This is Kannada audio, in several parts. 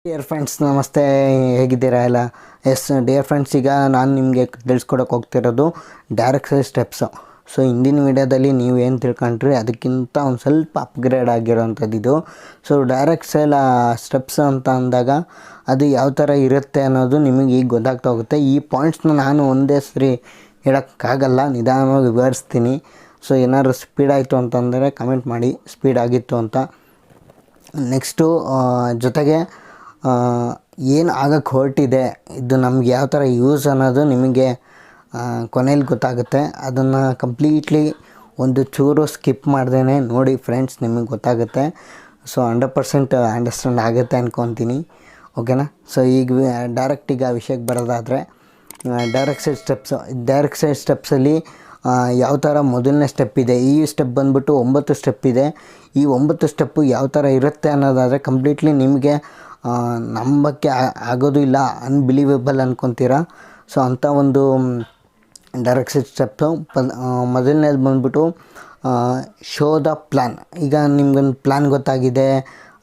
ಡಿಯರ್ ಫ್ರೆಂಡ್ಸ್ ನಮಸ್ತೆ, ಹೇಗಿದ್ದೀರಾ ಎಲ್ಲ? ಡಿಯರ್ ಫ್ರೆಂಡ್ಸ್, ಈಗ ನಾನು ನಿಮಗೆ ತಿಳಿಸ್ಕೊಡೋಕೆ ಹೋಗ್ತಿರೋದು ಡೈರೆಕ್ಟ್ ಸೇಲ್ ಸ್ಟೆಪ್ಸು. ಸೊ ಹಿಂದಿನ ವಿಡಿಯೋದಲ್ಲಿ ನೀವು ಏನು ತಿಳ್ಕೊಂಡ್ರಿ ಅದಕ್ಕಿಂತ ಒಂದು ಸ್ವಲ್ಪ ಅಪ್ಗ್ರೇಡ್ ಆಗಿರೋವಂಥದ್ದು ಇದು. ಸೊ ಡೈರೆಕ್ಟ್ ಸೇಲ್ ಸ್ಟೆಪ್ಸ್ ಅಂತ ಅಂದಾಗ ಅದು ಯಾವ ಥರ ಇರುತ್ತೆ ಅನ್ನೋದು ನಿಮಗೆ ಈಗ ಗೊತ್ತಾಗ್ತಾ ಹೋಗುತ್ತೆ. ಈ ಪಾಯಿಂಟ್ಸ್ನ ನಾನು ಒಂದೇ ಸರಿ ಹೇಳೋಕ್ಕಾಗಲ್ಲ, ನಿಧಾನವಾಗಿ ವಿವರಿಸ್ತೀನಿ. ಸೊ ಏನಾದ್ರು ಸ್ಪೀಡ್ ಆಯಿತು ಅಂತಂದರೆ ಕಮೆಂಟ್ ಮಾಡಿ ಸ್ಪೀಡ್ ಆಗಿತ್ತು ಅಂತ. ನೆಕ್ಸ್ಟು ಜೊತೆಗೆ ಏನು ಆಗಕ್ಕೆ ಹೊರಟಿದೆ, ಇದು ನಮ್ಗೆ ಯಾವ ಥರ ಯೂಸ್ ಅನ್ನೋದು ನಿಮಗೆ ಕೊನೆಯಲ್ಲಿ ಗೊತ್ತಾಗುತ್ತೆ. ಅದನ್ನು ಕಂಪ್ಲೀಟ್ಲಿ ಒಂದು ಚೂರು ಸ್ಕಿಪ್ ಮಾಡ್ದೇ ನೋಡಿ ಫ್ರೆಂಡ್ಸ್, ನಿಮಗೆ ಗೊತ್ತಾಗುತ್ತೆ. ಸೊ 100% ಅಂಡರ್ಸ್ಟ್ಯಾಂಡ್ ಆಗುತ್ತೆ ಅಂದ್ಕೊತೀನಿ, ಓಕೆನಾ? ಸೊ ಈಗ ಡೈರೆಕ್ಟ್ ವಿಷಯಕ್ಕೆ ಬರೋದಾದರೆ ಡೈರೆಕ್ಟ್ ಸೇಲ್ ಸ್ಟೆಪ್ಸಲ್ಲಿ ಯಾವ ಥರ ಮೊದಲನೇ ಸ್ಟೆಪ್ ಇದೆ, ಈ ಸ್ಟೆಪ್ ಬಂದ್ಬಿಟ್ಟು 9 ಸ್ಟೆಪ್ ಇದೆ. ಈ 9 ಸ್ಟೆಪ್ಪು ಯಾವ ಥರ ಇರುತ್ತೆ ಅನ್ನೋದಾದರೆ ಕಂಪ್ಲೀಟ್ಲಿ ನಿಮಗೆ ನಂಬಕ್ಕೆ ಆಗೋದು ಇಲ್ಲ, ಅನ್ಬಿಲೀವೇಬಲ್ ಅಂದ್ಕೊತೀರಾ. ಸೊ ಅಂಥ ಒಂದು ಡೈರೆಕ್ಟ್ ಸೇಲ್ ಸ್ಟೆಪ್ಸು. ಮೊದಲನೇದು ಬಂದ್ಬಿಟ್ಟು ಶೋ ದ ಪ್ಲ್ಯಾನ್. ಈಗ ನಿಮ್ಗೊಂದು ಪ್ಲ್ಯಾನ್ ಗೊತ್ತಾಗಿದೆ,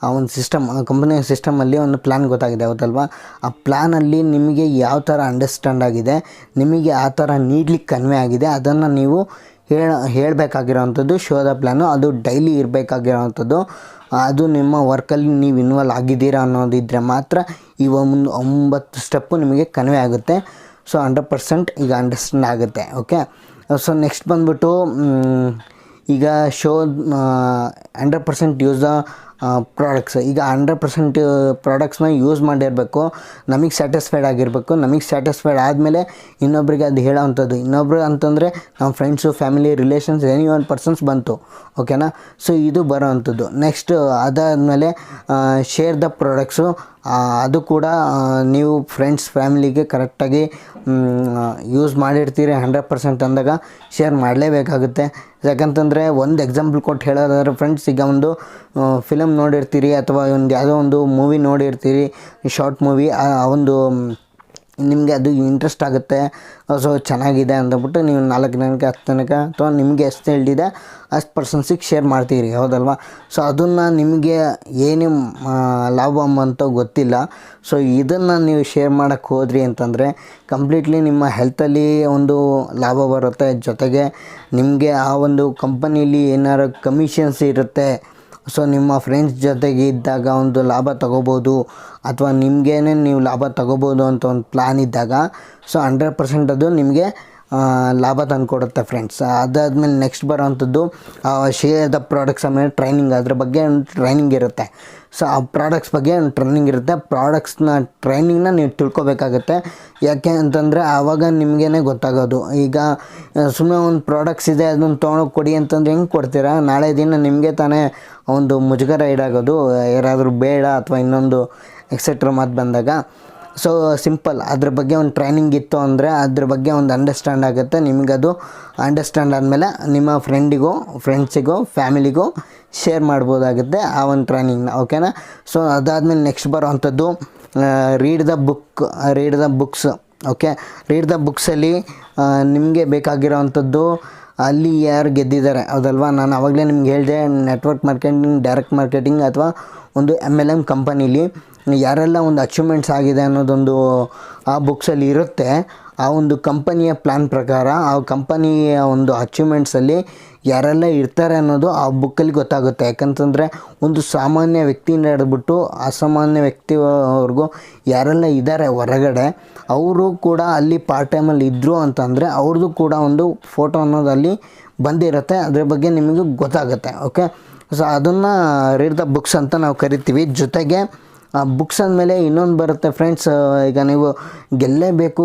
ಆ ಒಂದು ಸಿಸ್ಟಮ್, ಕಂಪನಿಯ ಸಿಸ್ಟಮಲ್ಲಿ ಒಂದು ಪ್ಲ್ಯಾನ್ ಗೊತ್ತಾಗಿದೆ, ಹೌದಲ್ವಾ? ಆ ಪ್ಲ್ಯಾನಲ್ಲಿ ನಿಮಗೆ ಯಾವ ಥರ ಅಂಡರ್ಸ್ಟ್ಯಾಂಡ್ ಆಗಿದೆ, ನಿಮಗೆ ಆ ಥರ ನೀಡ್ಲಿಕ್ಕೆ ಕನ್ವೆ ಆಗಿದೆ, ಅದನ್ನು ನೀವು ಹೇಳಬೇಕಾಗಿರೋವಂಥದ್ದು ಶೋ ದ ಪ್ಲ್ಯಾನು. ಅದು ಡೈಲಿ ಇರಬೇಕಾಗಿರೋವಂಥದ್ದು. ಅದು ನಿಮ್ಮ ವರ್ಕಲ್ಲಿ ನೀವು ಇನ್ವಾಲ್ವ್ ಆಗಿದ್ದೀರಾ ಅನ್ನೋದಿದ್ದರೆ ಮಾತ್ರ ಈ 9 ಸ್ಟೆಪ್ಪು ನಿಮಗೆ ಕನ್ವೆ ಆಗುತ್ತೆ. ಸೊ 100% ಈಗ ಅಂಡರ್ಸ್ಟ್ಯಾಂಡ್ ಆಗುತ್ತೆ, ಓಕೆ? ಸೊ ನೆಕ್ಸ್ಟ್ ಬಂದ್ಬಿಟ್ಟು ಈಗ ಶೋ 100% ಯೂಸ್ ದ ಪ್ರಾಡಕ್ಟ್ಸ್. ಈಗ 100% ಪ್ರಾಡಕ್ಟ್ಸ್ನ ಯೂಸ್ ಮಾಡಿರಬೇಕು, ನಮಗೆ ಸ್ಯಾಟಿಸ್ಫೈಡ್ ಆಗಿರಬೇಕು. ನಮಗೆ ಸ್ಯಾಟಿಸ್ಫೈಡ್ ಆದಮೇಲೆ ಇನ್ನೊಬ್ರಿಗೆ ಅದು ಹೇಳೋವಂಥದ್ದು. ಇನ್ನೊಬ್ರು ಅಂತಂದರೆ ನಮ್ಮ friends, family, relations, any one persons ಬಂತು, ಓಕೆನಾ? ಸೊ ಇದು ಬರೋವಂಥದ್ದು. ನೆಕ್ಸ್ಟ್ ಅದಾದಮೇಲೆ ಶೇರ್ ದ ಪ್ರಾಡಕ್ಟ್ಸು. ಅದು ಕೂಡ ನೀವು ಫ್ರೆಂಡ್ಸ್, ಫ್ಯಾಮಿಲಿಗೆ ಕರೆಕ್ಟಾಗಿ ಯೂಸ್ ಮಾಡಿರ್ತೀರಿ 100% ಅಂದಾಗ ಶೇರ್ ಮಾಡಲೇಬೇಕಾಗುತ್ತೆ. ಯಾಕಂತಂದರೆ ಒಂದು ಎಕ್ಸಾಂಪಲ್ ಕೊಟ್ಟು ಹೇಳೋದಾದ್ರೆ ಫ್ರೆಂಡ್ಸ್, ಈಗ ಒಂದು ಫಿಲಮ್ ನೋಡಿರ್ತೀರಿ ಅಥವಾ ಒಂದು ಯಾವುದೋ ಒಂದು ಮೂವಿ ನೋಡಿರ್ತೀರಿ, ಶಾರ್ಟ್ ಮೂವಿ, ಆ ಒಂದು ನಿಮಗೆ ಅದು ಇಂಟ್ರೆಸ್ಟ್ ಆಗುತ್ತೆ. ಸೊ ಚೆನ್ನಾಗಿದೆ ಅಂದ್ಬಿಟ್ಟು ನೀವು 4 ಜನಕ್ಕೆ 10 ಜನಕ್ಕೆ ಅಥವಾ ನಿಮಗೆ ಎಷ್ಟು ಹೇಳಿದೆ ಅಷ್ಟು ಪರ್ಸನ್ಸಿಗೆ ಶೇರ್ ಮಾಡ್ತೀರಿ, ಹೌದಲ್ವಾ? ಸೊ ಅದನ್ನು ನಿಮಗೆ ಏನು ಲಾಭ ಅಂತ ಗೊತ್ತಿಲ್ಲ. ಸೊ ಇದನ್ನು ನೀವು ಶೇರ್ ಮಾಡೋಕ್ಕೆ ಹೋದ್ರಿ ಅಂತಂದರೆ ಕಂಪ್ಲೀಟ್ಲಿ ನಿಮ್ಮ ಹೆಲ್ತಲ್ಲಿ ಒಂದು ಲಾಭ ಬರುತ್ತೆ. ಜೊತೆಗೆ ನಿಮಗೆ ಆ ಒಂದು ಕಂಪನೀಲಿ ಏನಾರು ಕಮಿಷನ್ಸ್ ಇರುತ್ತೆ. ಸೊ ನಿಮ್ಮ ಫ್ರೆಂಡ್ಸ್ ಜೊತೆಗೆ ಇದ್ದಾಗ ಒಂದು ಲಾಭ ತಗೋಬೋದು, ಅಥವಾ ನಿಮಗೇನೆ ನೀವು ಲಾಭ ತಗೋಬೋದು ಅಂತ ಒಂದು ಪ್ಲ್ಯಾನ್ ಇದ್ದಾಗ ಸೊ 100% ಅದು ನಿಮಗೆ ಲಾಭ ತಂದುಕೊಡುತ್ತೆ ಫ್ರೆಂಡ್ಸ್. ಅದಾದಮೇಲೆ ನೆಕ್ಸ್ಟ್ ಬರೋವಂಥದ್ದು ಶೇರ್ ದ ಪ್ರಾಡಕ್ಟ್ಸ್. ಆಮೇಲೆ ಟ್ರೈನಿಂಗ್, ಅದ್ರ ಬಗ್ಗೆ ಒಂದು ಟ್ರೈನಿಂಗ್ ಇರುತ್ತೆ. ಸೊ ಆ ಪ್ರಾಡಕ್ಟ್ಸ್ ಬಗ್ಗೆ ಒಂದು ಟ್ರೈನಿಂಗ್ ಇರುತ್ತೆ. ಟ್ರೈನಿಂಗ್ನ ನೀವು ತಿಳ್ಕೊಬೇಕಾಗತ್ತೆ. ಯಾಕೆ ಅಂತಂದರೆ ಆವಾಗ ನಿಮಗೇ ಗೊತ್ತಾಗೋದು. ಈಗ ಸುಮ್ಮನೆ ಒಂದು ಪ್ರಾಡಕ್ಟ್ಸ್ ಇದೆ, ಅದನ್ನು ತೊಗೊಂಡೋಗಿ ಕೊಡಿ ಅಂತಂದ್ರೆ ಹೆಂಗೆ ಕೊಡ್ತೀರಾ? ನಾಳೆ ದಿನ ನಿಮಗೆ ತಾನೇ ಒಂದು ಮುಜುಗರ ಈಡಾಗೋದು, ಯಾರಾದರೂ ಬೇಡ ಅಥವಾ ಇನ್ನೊಂದು ಎಕ್ಸೆಟ್ರಾ ಮಾತು ಬಂದಾಗ. ಸೊ ಸಿಂಪಲ್, ಅದ್ರ ಬಗ್ಗೆ ಒಂದು ಟ್ರೈನಿಂಗ್ ಇತ್ತು ಅಂದರೆ ಅದ್ರ ಬಗ್ಗೆ ಒಂದು ಅಂಡರ್ಸ್ಟ್ಯಾಂಡ್ ಆಗುತ್ತೆ. ನಿಮಗದು ಅಂಡರ್ಸ್ಟ್ಯಾಂಡ್ ಆದಮೇಲೆ ನಿಮ್ಮ ಫ್ರೆಂಡ್ಸಿಗೂ ಫ್ಯಾಮಿಲಿಗೂ ಶೇರ್ ಮಾಡ್ಬೋದಾಗುತ್ತೆ ಆ ಒಂದು ಟ್ರೈನಿಂಗ್ನ, ಓಕೆನಾ? ಸೊ ಅದಾದಮೇಲೆ ನೆಕ್ಸ್ಟ್ ಬರೋವಂಥದ್ದು read the books, okay? Read the ಬುಕ್ಸಲ್ಲಿ ನಿಮಗೆ ಬೇಕಾಗಿರೋವಂಥದ್ದು ಅಲ್ಲಿ ಯಾರು ಗೆದ್ದಿದ್ದಾರೆ, ಹೌದಲ್ವಾ? ನಾನು ಆವಾಗಲೇ ನಿಮ್ಗೆ ಹೇಳಿದೆ, ನೆಟ್ವರ್ಕ್ ಮಾರ್ಕೆಟಿಂಗ್, ಡೈರೆಕ್ಟ್ ಮಾರ್ಕೆಟಿಂಗ್ ಅಥವಾ ಒಂದು MLM ಕಂಪನೀಲಿ ಯಾರೆಲ್ಲ ಒಂದು ಅಚೀವ್ಮೆಂಟ್ಸ್ ಆಗಿದೆ ಅನ್ನೋದೊಂದು ಆ ಬುಕ್ಸಲ್ಲಿ ಇರುತ್ತೆ. ಆ ಒಂದು ಕಂಪನಿಯ ಪ್ಲ್ಯಾನ್ ಪ್ರಕಾರ ಆ ಕಂಪನಿಯ ಒಂದು ಅಚೀವ್ಮೆಂಟ್ಸಲ್ಲಿ ಯಾರೆಲ್ಲ ಇರ್ತಾರೆ ಅನ್ನೋದು ಆ ಬುಕ್ಕಲ್ಲಿ ಗೊತ್ತಾಗುತ್ತೆ. ಯಾಕಂತಂದರೆ ಒಂದು ಸಾಮಾನ್ಯ ವ್ಯಕ್ತಿಯಿಂದ ಹಿಡಿದ್ಬಿಟ್ಟು ಅಸಾಮಾನ್ಯ ವ್ಯಕ್ತಿವರೆಗೂ ಯಾರೆಲ್ಲ ಇದ್ದಾರೆ ಹೊರಗಡೆ, ಅವರು ಕೂಡ ಅಲ್ಲಿ ಪಾರ್ಟ್ ಟೈಮಲ್ಲಿ ಇದ್ದರು ಅಂತಂದರೆ ಅವ್ರದ್ದು ಕೂಡ ಒಂದು ಫೋಟೋ ಅನ್ನೋದು ಅಲ್ಲಿ ಬಂದಿರುತ್ತೆ. ಅದ್ರ ಬಗ್ಗೆ ನಿಮಗೆ ಗೊತ್ತಾಗುತ್ತೆ, ಓಕೆ? ಸೊ ಅದನ್ನು ರೀಡ್ ದ ಬುಕ್ಸ್ ಅಂತ ನಾವು ಕರಿತೀವಿ. ಜೊತೆಗೆ ಬುಕ್ಸ್ ಅಂದಮೇಲೆ ಇನ್ನೊಂದು ಬರುತ್ತೆ ಫ್ರೆಂಡ್ಸ್. ಈಗ ನೀವು ಗೆಲ್ಲೇಬೇಕು,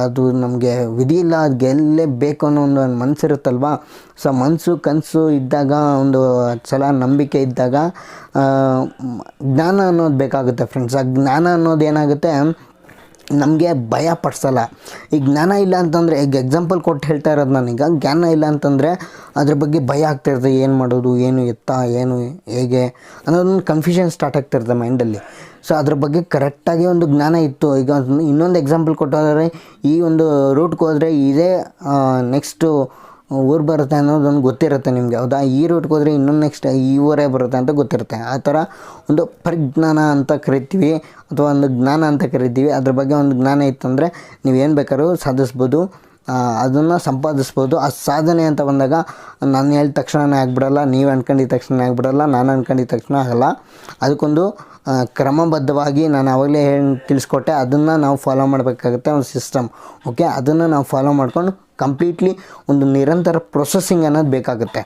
ಅದು ನಮಗೆ ವಿಧಿ ಇಲ್ಲ, ಅದು ಗೆಲ್ಲೇಬೇಕು ಅನ್ನೋ ಒಂದು ಮನಸ್ಸಿರುತ್ತಲ್ವ. ಸೊ ಕನಸು ಇದ್ದಾಗ, ಒಂದು ಸಲ ನಂಬಿಕೆ ಇದ್ದಾಗ ಜ್ಞಾನ ಅನ್ನೋದು ಬೇಕಾಗುತ್ತೆ ಫ್ರೆಂಡ್ಸ್. ಆ ಜ್ಞಾನ ಅನ್ನೋದು ಏನಾಗುತ್ತೆ, ನಮಗೆ ಭಯ ಪಡಿಸಲ್ಲ. ಈಗ ಜ್ಞಾನ ಇಲ್ಲ ಅಂತಂದರೆ, ಈಗ ಎಕ್ಸಾಂಪಲ್ ಕೊಟ್ಟು ಹೇಳ್ತಾ ಇರೋದು ನಾನೀಗ, ಜ್ಞಾನ ಇಲ್ಲ ಅಂತಂದರೆ ಅದ್ರ ಬಗ್ಗೆ ಭಯ ಆಗ್ತಿರ್ತದೆ. ಏನು ಮಾಡೋದು, ಏನು ಎತ್ತ, ಏನು ಹೇಗೆ ಅನ್ನೋದೊಂದು ಕನ್ಫ್ಯೂಷನ್ ಸ್ಟಾರ್ಟ್ ಆಗ್ತಿರ್ತದೆ ಮೈಂಡಲ್ಲಿ. ಸೊ ಅದ್ರ ಬಗ್ಗೆ ಕರೆಕ್ಟಾಗಿ ಒಂದು ಜ್ಞಾನ ಇತ್ತು. ಈಗ ಇನ್ನೊಂದು ಎಕ್ಸಾಂಪಲ್ ಕೊಟ್ಟೋದ್ರೆ, ಈ ಒಂದು ರೂಟ್ಗೆ ಹೋದರೆ ಇದೇ ನೆಕ್ಸ್ಟು ಊರು ಬರುತ್ತೆ ಅನ್ನೋದೊಂದು ಗೊತ್ತಿರುತ್ತೆ ನಿಮಗೆ, ಹೌದಾ? ಈ ರೂಟ್ಗೆ ಹೋದರೆ ಇನ್ನೊಂದು ನೆಕ್ಸ್ಟ್ ಈ ಊರೇ ಬರುತ್ತೆ ಅಂತ ಗೊತ್ತಿರುತ್ತೆ. ಆ ಥರ ಒಂದು ಪರಿಜ್ಞಾನ ಅಂತ ಕರಿತೀವಿ, ಅಥವಾ ಒಂದು ಜ್ಞಾನ ಅಂತ ಕರಿತೀವಿ. ಅದ್ರ ಬಗ್ಗೆ ಒಂದು ಜ್ಞಾನ ಇತ್ತಂದರೆ ನೀವೇನು ಬೇಕಾದ್ರೂ ಸಾಧಿಸ್ಬೋದು, ಅದನ್ನು ಸಂಪಾದಿಸ್ಬೋದು. ಆ ಸಾಧನೆ ಅಂತ ಬಂದಾಗ ನಾನು ಹೇಳಿದ ತಕ್ಷಣವೇ ಆಗಿಬಿಡಲ್ಲ, ನೀವು ಅಂದ್ಕೊಂಡಿದ್ದ ತಕ್ಷಣ ಆಗಿಬಿಡಲ್ಲ, ನಾನು ಅಂದ್ಕೊಂಡಿದ್ದ ತಕ್ಷಣ ಆಗಲ್ಲ. ಅದಕ್ಕೊಂದು ಕ್ರಮಬದ್ಧವಾಗಿ ನಾನು ಆವಾಗಲೇ ತಿಳಿಸ್ಕೊಟ್ಟೆ, ಅದನ್ನು ನಾವು ಫಾಲೋ ಮಾಡಬೇಕಾಗುತ್ತೆ, ಒಂದು ಸಿಸ್ಟಮ್. ಓಕೆ, ಅದನ್ನು ನಾವು ಫಾಲೋ ಮಾಡ್ಕೊಂಡು ಕಂಪ್ಲೀಟ್ಲಿ ಒಂದು ನಿರಂತರ ಪ್ರೊಸೆಸಿಂಗ್ ಅನ್ನೋದು ಬೇಕಾಗುತ್ತೆ.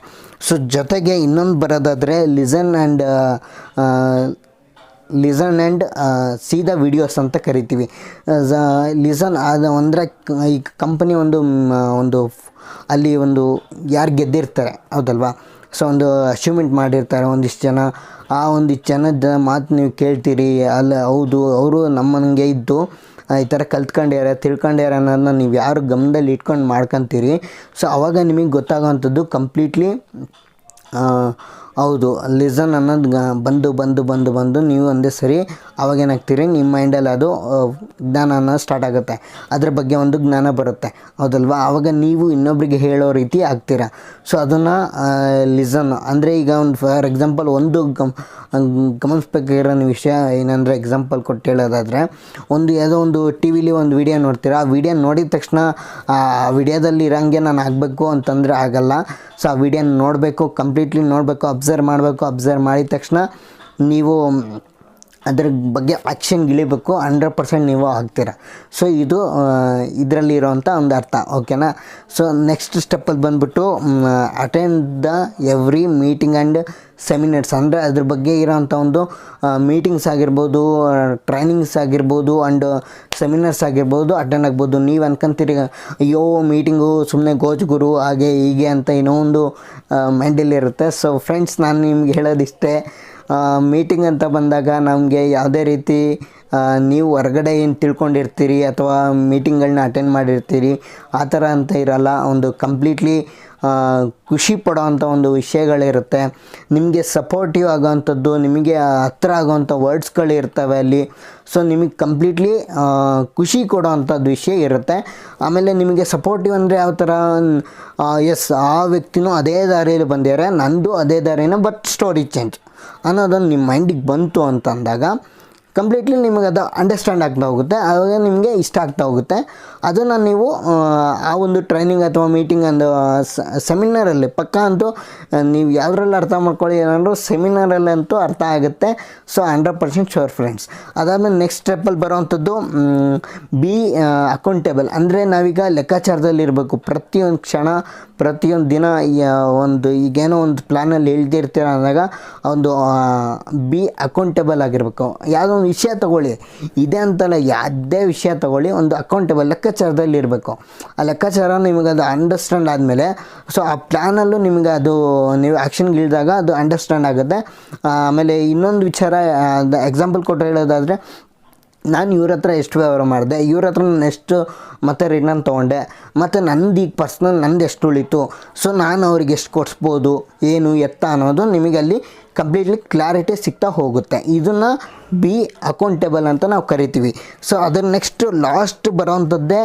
ಸೊ ಜೊತೆಗೆ ಇನ್ನೊಂದು ಬರೋದಾದರೆ listen and C the videos ಅಂತ ಕರಿತೀವಿ. ಲಿಸನ್ ಅದು ಅಂದರೆ ಈ ಕಂಪನಿ ಒಂದು ಅಲ್ಲಿ ಯಾರು ಗೆದ್ದಿರ್ತಾರೆ, ಹೌದಲ್ವಾ? ಸೊ ಒಂದು ಅಚೀವ್ಮೆಂಟ್ ಮಾಡಿರ್ತಾರೆ ಒಂದಿಷ್ಟು ಜನ, ಆ ಒಂದಿಷ್ಟು ಜನದ ಮಾತು ನೀವು ಕೇಳ್ತೀರಿ. ಅಲ್ಲಿ ಹೌದು, ಅವರು ನಮ್ಮಂಗೆ ಇದ್ದು ಈ ಥರ ಕಲ್ತ್ಕೊಂಡ್ಯಾರ, ತಿಳ್ಕೊಂಡ್ಯಾರ ಅನ್ನೋದನ್ನ ನೀವು ಯಾರು ಗಮನದಲ್ಲಿ ಇಟ್ಕೊಂಡು ಮಾಡ್ಕೊತೀರಿ. ಸೊ ಆವಾಗ ನಿಮಗೆ ಗೊತ್ತಾಗೋವಂಥದ್ದು ಕಂಪ್ಲೀಟ್ಲಿ ಹೌದು, ಲಿಸನ್ ಅನ್ನೋದು ಬಂದು ನೀವು ಒಂದೇ ಸರಿ ಅವಾಗೇನಾಗ್ತೀರಿ, ನಿಮ್ಮ ಮೈಂಡಲ್ಲಿ ಅದು ಜ್ಞಾನ ಅನ್ನೋದು ಸ್ಟಾರ್ಟ್ ಆಗುತ್ತೆ, ಅದ್ರ ಬಗ್ಗೆ ಒಂದು ಜ್ಞಾನ ಬರುತ್ತೆ, ಹೌದಲ್ವಾ? ಆವಾಗ ನೀವು ಇನ್ನೊಬ್ಬರಿಗೆ ಹೇಳೋ ರೀತಿ ಆಗ್ತೀರಾ. ಸೊ ಅದನ್ನು ಲಿಸನ್ ಅಂದರೆ, ಈಗ ಒಂದು ಫಾರ್ ಎಕ್ಸಾಂಪಲ್ ಒಂದು ಗಮನಿಸ್ಬೇಕಾಗಿರೋ ವಿಷಯ ಏನಂದರೆ, ಎಕ್ಸಾಂಪಲ್ ಕೊಟ್ಟು ಹೇಳೋದಾದರೆ, ಯಾವುದೋ ಒಂದು ಟಿ ವಿಲಿ ಒಂದು ವಿಡಿಯೋ ನೋಡ್ತೀರಾ, ಆ ವಿಡಿಯೋ ನೋಡಿದ ತಕ್ಷಣ ಆ ವಿಡಿಯೋದಲ್ಲಿ ಇರೋಂಗೆ ನಾನು ಆಗಬೇಕು ಅಂತಂದರೆ ಆಗಲ್ಲ. ಸೊ ಆ ವಿಡಿಯೋ ನೋಡಬೇಕು, ಕಂಪ್ಲೀಟ್ಲಿ ನೋಡಬೇಕು, ಅಬ್ಸರ್ವ್ ಮಾಡಬೇಕು. ಅಬ್ಸರ್ವ್ ಮಾಡಿದ ತಕ್ಷಣ ನೀವು ಅದ್ರ ಬಗ್ಗೆ ಆ್ಯಕ್ಷನ್ಗೆ ಇಳಿಬೇಕು, 100% ನೀವು ಆಗ್ತೀರ. ಸೊ ಇದು ಇದರಲ್ಲಿರೋವಂಥ ಒಂದು ಅರ್ಥ, ಓಕೆನಾ? ಸೊ ನೆಕ್ಸ್ಟ್ ಸ್ಟೆಪ್ಪಲ್ಲಿ ಬಂದುಬಿಟ್ಟು attend the every meeting and seminars. ಅಂದರೆ ಅದ್ರ ಬಗ್ಗೆ ಇರೋವಂಥ ಒಂದು ಮೀಟಿಂಗ್ಸ್ ಆಗಿರ್ಬೋದು, ಟ್ರೈನಿಂಗ್ಸ್ ಆಗಿರ್ಬೋದು, ಆ್ಯಂಡ್ ಸೆಮಿನಾರ್ಸ್ ಆಗಿರ್ಬೋದು, ಅಟೆಂಡ್ ಆಗ್ಬೋದು. ನೀವು ಅನ್ಕೊಂತೀರಿ, ಅಯ್ಯೋ ಮೀಟಿಂಗು ಸುಮ್ಮನೆ ಗೋಚ್ ಗುರು ಹಾಗೆ ಹೀಗೆ ಅಂತ ಏನೋ ಒಂದು ಮೈಂಡಲ್ಲಿರುತ್ತೆ. ಸೊ ಫ್ರೆಂಡ್ಸ್, ನಾನು ನಿಮ್ಗೆ ಹೇಳೋದಿಷ್ಟೇ, ಮೀಟಿಂಗ್ ಅಂತ ಬಂದಾಗ ನಮಗೆ ಯಾವುದೇ ರೀತಿ ನೀವು ಹೊರಗಡೆ ಏನು ತಿಳ್ಕೊಂಡಿರ್ತೀರಿ ಅಥವಾ ಮೀಟಿಂಗ್ಗಳನ್ನ ಅಟೆಂಡ್ ಮಾಡಿರ್ತೀರಿ ಆ ಥರ ಅಂತ ಇರಲ್ಲ. ಒಂದು ಕಂಪ್ಲೀಟ್ಲಿ ಖುಷಿ ಪಡೋವಂಥ ಒಂದು ವಿಷಯಗಳಿರುತ್ತೆ, ನಿಮಗೆ ಸಪೋರ್ಟಿವ್ ಆಗೋವಂಥದ್ದು, ನಿಮಗೆ ಹತ್ರ ಆಗೋವಂಥ ವರ್ಡ್ಸ್ಗಳಿರ್ತವೆ ಅಲ್ಲಿ. ಸೊ ನಿಮಗೆ ಕಂಪ್ಲೀಟ್ಲಿ ಖುಷಿ ಕೊಡೋವಂಥದ್ದು ವಿಷಯ ಇರುತ್ತೆ. ಆಮೇಲೆ ನಿಮಗೆ ಸಪೋರ್ಟಿವ್ ಅಂದರೆ ಯಾವ ಥರ, ಎಸ್ ಆ ವ್ಯಕ್ತಿನೂ ಅದೇ ದಾರಿಯಲ್ಲಿ ಬಂದಿದ್ದಾರೆ, ನಂದು ಅದೇ ದಾರಿನ, ಬಟ್ ಸ್ಟೋರಿ ಚೇಂಜ್ ಅನ್ನೋದೊಂದು ನಿಮ್ಮ ಮೈಂಡಿಗೆ ಬಂತು ಅಂತ ಅಂದಾಗ ಕಂಪ್ಲೀಟ್ಲಿ ನಿಮಗೆ ಅದು ಅಂಡರ್ಸ್ಟ್ಯಾಂಡ್ ಆಗ್ತಾ ಹೋಗುತ್ತೆ, ಆವಾಗ ನಿಮಗೆ ಇಷ್ಟ ಆಗ್ತಾ ಹೋಗುತ್ತೆ. ಅದನ್ನು ನೀವು ಆ ಒಂದು ಟ್ರೈನಿಂಗ್ ಅಥವಾ ಮೀಟಿಂಗ್ ಒಂದು ಸೆಮಿನಾರಲ್ಲಿ ಪಕ್ಕ ಅಂತೂ ನೀವು ಯಾವುದ್ರಲ್ಲಿ ಅರ್ಥ ಮಾಡ್ಕೊಳ್ಳಿ, ಏನಾದರೂ ಸೆಮಿನಾರಲ್ಲಂತೂ ಅರ್ಥ ಆಗುತ್ತೆ. So 100% sure friends. ಅದಾದಮೇಲೆ ನೆಕ್ಸ್ಟ್ ಸ್ಟೆಪ್ಪಲ್ಲಿ ಬರೋವಂಥದ್ದು ಬಿ ಅಕೌಂಟೇಬಲ್. ಅಂದರೆ ನಾವೀಗ ಲೆಕ್ಕಾಚಾರದಲ್ಲಿರಬೇಕು, ಪ್ರತಿಯೊಂದು ಕ್ಷಣ ಪ್ರತಿಯೊಂದು ದಿನ ಈಗೇನೋ ಒಂದು ಪ್ಲ್ಯಾನಲ್ಲಿ ಹೇಳ್ತಿರ್ತೀರ ಅಂದಾಗ ಒಂದು ಬಿ ಅಕೌಂಟೇಬಲ್ ಆಗಿರಬೇಕು. ಯಾವುದೋ ಒಂದು ವಿಷಯ ತೊಗೊಳ್ಳಿ, ಇದೆ ಅಂತಲ್ಲ, ಯಾವುದೇ ವಿಷಯ ತೊಗೊಳ್ಳಿ, ಒಂದು ಅಕೌಂಟೇಬಲ್ ಲೆಕ್ಕಾಚಾರದಲ್ಲಿ ಇರಬೇಕು. ಆ ಲೆಕ್ಕಾಚಾರ ನಿಮಗೆ ಅದು ಅಂಡರ್ಸ್ಟ್ಯಾಂಡ್ ಆದಮೇಲೆ, ಸೊ ಆ ಪ್ಲ್ಯಾನಲ್ಲೂ ನಿಮಗೆ ಅದು ನೀವು ಆ್ಯಕ್ಷನ್ಗೆ ಇಳಿದಾಗ ಅದು ಅಂಡರ್ಸ್ಟ್ಯಾಂಡ್ ಆಗುತ್ತೆ. ಆಮೇಲೆ ಇನ್ನೊಂದು ವಿಚಾರ, ಎಕ್ಸಾಂಪಲ್ ಕೊಟ್ಟು ಹೇಳೋದಾದರೆ, ನಾನು ಇವ್ರ ಹತ್ರ ಎಷ್ಟು ವ್ಯವಹಾರ ಮಾಡಿದೆ, ಇವ್ರ ಹತ್ರ ನಾನು ಎಷ್ಟು ಮತ್ತೆ ರಿಟರ್ನ್ ತೊಗೊಂಡೆ, ಮತ್ತು ನಂದು ಈಗ ಪರ್ಸ್ನಲ್ ನಂದು ಎಷ್ಟು ಉಳಿತು, ಸೊ ನಾನು ಅವ್ರಿಗೆ ಎಷ್ಟು ಕೊಡಿಸ್ಬೋದು, ಏನು ಎತ್ತ ಅನ್ನೋದು ನಿಮಗೆ ಅಲ್ಲಿ ಕಂಪ್ಲೀಟ್ಲಿ ಕ್ಲಾರಿಟಿ ಸಿಗ್ತಾ ಹೋಗುತ್ತೆ. ಇದನ್ನು ಬಿ ಅಕೌಂಟೇಬಲ್ ಅಂತ ನಾವು ಕರಿತೀವಿ. ಸೊ ಅದರ ನೆಕ್ಸ್ಟ್ ಲಾಸ್ಟ್ ಬರೋವಂಥದ್ದೇ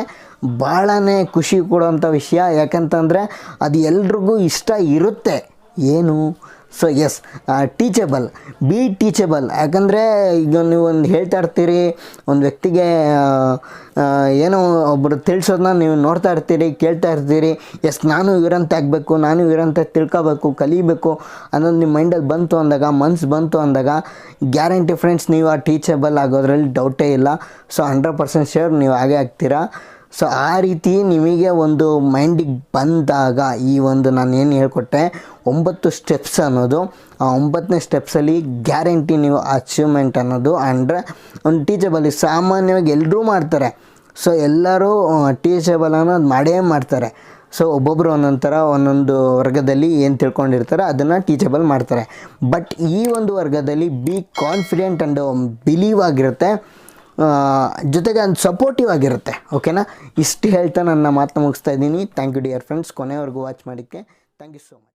ಭಾಳನೇ ಖುಷಿ ಕೊಡೋವಂಥ ವಿಷಯ. ಯಾಕಂತಂದರೆ ಅದು ಎಲ್ರಿಗೂ ಇಷ್ಟ ಇರುತ್ತೆ, ಏನು, ಸೊ ಎಸ್ ಟೀಚೇಬಲ್, ಬಿ ಟೀಚೇಬಲ್. ಯಾಕಂದರೆ ಈಗ ನೀವು ಒಂದು ಹೇಳ್ತಾ ಇರ್ತೀರಿ, ಒಂದು ವ್ಯಕ್ತಿಗೆ ಏನೋ ಒಬ್ಬರು ತಿಳಿಸೋದನ್ನ ನೀವು ನೋಡ್ತಾ ಇರ್ತೀರಿ, ಕೇಳ್ತಾ ಇರ್ತೀರಿ, ಎಸ್ ನಾನು ಇವರಂತೆ ಆಗಬೇಕು, ನಾನು ಇವರಂತೆ ತಿಳ್ಕೊಬೇಕು, ಕಲಿಬೇಕು ಅನ್ನೋದು ನಿಮ್ಮ ಮೈಂಡಲ್ಲಿ ಬಂತು ಅಂದಾಗ, ಮನ್ಸು ಬಂತು ಅಂದಾಗ, ಗ್ಯಾರಂಟಿ ಫ್ರೆಂಡ್ಸ್ ನೀವು ಆ ಟೀಚೇಬಲ್ ಆಗೋದ್ರಲ್ಲಿ ಡೌಟೇ ಇಲ್ಲ. ಸೊ 100% ಶ್ಯೂರ್ ನೀವು ಹಾಗೆ ಆಗ್ತೀರಾ. ಸೊ ಆ ರೀತಿ ನಿಮಗೆ ಒಂದು ಮೈಂಡಿಗೆ ಬಂದಾಗ ಈ ಒಂದು ನಾನು ಏನು ಹೇಳ್ಕೊಟ್ಟೆ 9 ಸ್ಟೆಪ್ಸ್ ಅನ್ನೋದು, ಆ 9ನೇ ಸ್ಟೆಪ್ಸಲ್ಲಿ ಗ್ಯಾರಂಟಿ ನೀವು ಅಚೀವ್ಮೆಂಟ್ ಅನ್ನೋದು ಅಂದರೆ ಒಂದು ಟೀಚೇಬಲ್. ಸಾಮಾನ್ಯವಾಗಿ ಎಲ್ಲರೂ ಮಾಡ್ತಾರೆ. ಸೊ ಎಲ್ಲರೂ ಟೀಚೇಬಲ್ ಅನ್ನೋದು ಮಾಡೇ ಮಾಡ್ತಾರೆ. ಸೊ ಒಬ್ಬೊಬ್ಬರು ಒಂದೊಂದು ಥರ ಒಂದೊಂದು ವರ್ಗದಲ್ಲಿ ಏನು ತಿಳ್ಕೊಂಡಿರ್ತಾರೆ ಅದನ್ನು ಟೀಚೇಬಲ್ ಮಾಡ್ತಾರೆ. ಬಟ್ ಈ ಒಂದು ವರ್ಗದಲ್ಲಿ ಬಿ ಕಾನ್ಫಿಡೆಂಟ್ ಆ್ಯಂಡ್ ಬಿಲೀವ್ ಆಗಿರುತ್ತೆ, ಜೊತೆಗೆ ಅದು ಸಪೋರ್ಟಿವ್ ಆಗಿರುತ್ತೆ. ಓಕೆನಾ? ಇಷ್ಟು ಹೇಳ್ತಾ ನನ್ನ ಮಾತನ್ನ ಮುಗಿಸ್ತಾ ಇದ್ದೀನಿ. ಥ್ಯಾಂಕ್ ಯು ಡಿಯರ್ ಫ್ರೆಂಡ್ಸ್, ಕೊನೆವರೆಗೂ ವಾಚ್ ಮಾಡೋಕ್ಕೆ ಥ್ಯಾಂಕ್ ಯು ಸೋ ಮಚ್.